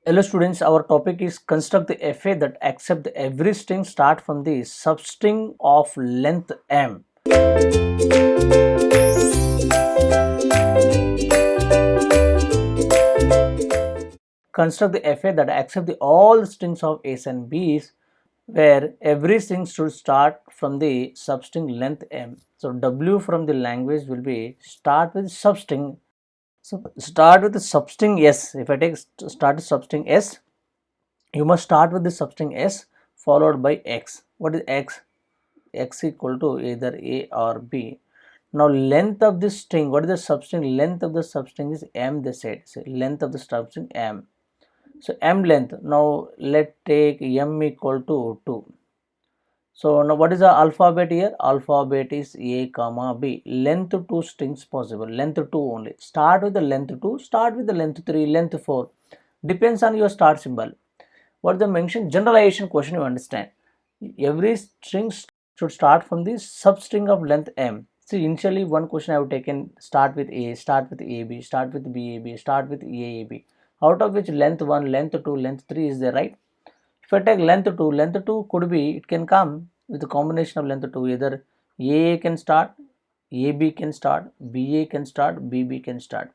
Hello students, our topic is construct the FA that accept every string start from the substring of length m. Construct the FA that accept all the strings of A's and B's where every string should start from the substring length m. So W from the language will be start with substring. So start with the substring S. If I take start with substring S, you must start with the substring S followed by X. What is X? X equal to either A or B. Now length of this string, what is the substring? Length of the substring is M, they said. So length of the substring M. So M length. Now let's take M equal to 2. So now what is the alphabet here? Alphabet is A comma B. Length 2 strings possible. Length 2 only. Start with the length 2. Start with the length 3, length 4. Depends on your start symbol. What they mentioned, generalization question, you understand. Every string should start from the substring of length m. See, initially one question I have taken start with A, start with AB, start with BAB, start with EAB, out of which length 1, length 2, length 3 is there, right? If I take length 2 could be, it can come with a combination of length 2, either AA can start, AB can start, BA can start, BB can start.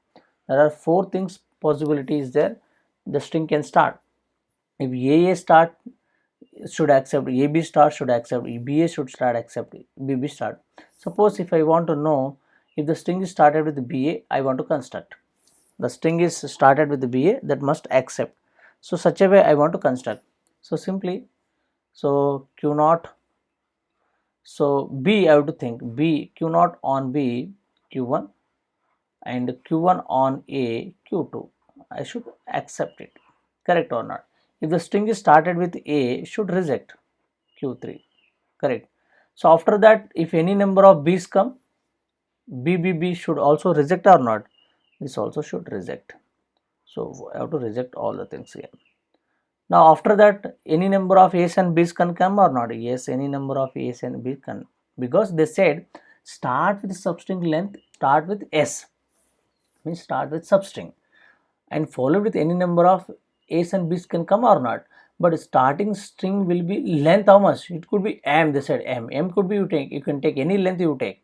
There are 4 things possibilities there the string can start. If AA start should accept, AB start should accept, BA should start accept, BB start. Suppose if I want to know if the string is started with BA, I want to construct. The string is started with the BA, that must accept. So such a way I want to construct. So simply, so Q naught, so B I have to think B, Q naught on B, Q1 and Q1 on A, Q2. I should accept it. Correct or not? If the string is started with A, should reject Q3. Correct. So after that, if any number of B's come, BBB should also reject or not? This also should reject. So I have to reject all the things here. Now after that, any number of A's and B's can come or not? Yes, any number of A's and B's can, because they said start with substring length, start with S, means start with substring, and followed with any number of A's and B's can come or not. But starting string will be length how much? It could be M, they said M. M could be you can take any length you take.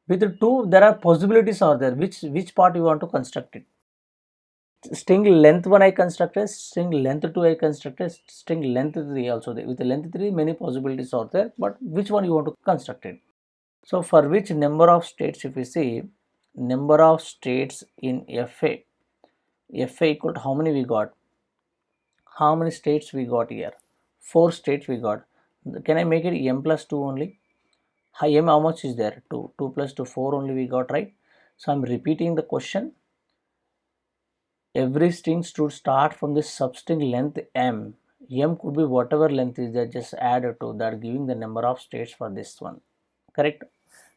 With the 2, there are possibilities are there. Which part you want to construct it? String length 1 I constructed, string length 2 I constructed, string length 3 also there. With the length 3, many possibilities are there, but which one you want to construct it? So for which number of states, if we see number of states in FA equal to how many we got? How many states we got here? 4 states we got. Can I make it m plus 2 only? M how much is there? 2. 2 plus 2, 4 only we got, right? So I'm repeating the question. Every string should start from this substring length m. M could be whatever length is there, just add it to that, giving the number of states for this one. Correct?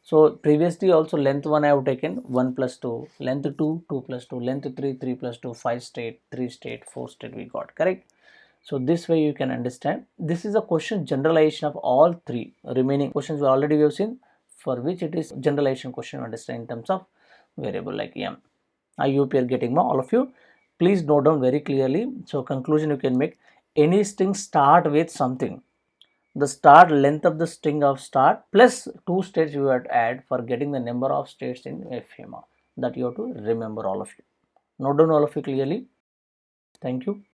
So previously also length 1 I have taken 1 plus 2, length 2, 2 plus 2, length 3, 3 plus 2, 5 state, 3 state, 4 state we got. Correct? So this way you can understand. This is a question generalization of all 3 remaining questions we already have seen, for which it is generalization question understand in terms of variable like m. I hope you are getting more, all of you. Please note down very clearly. So conclusion you can make, any string start with something. The start length of the string of start plus 2 states you have to add for getting the number of states in FEMA. That you have to remember, all of you. Note down all of you clearly. Thank you.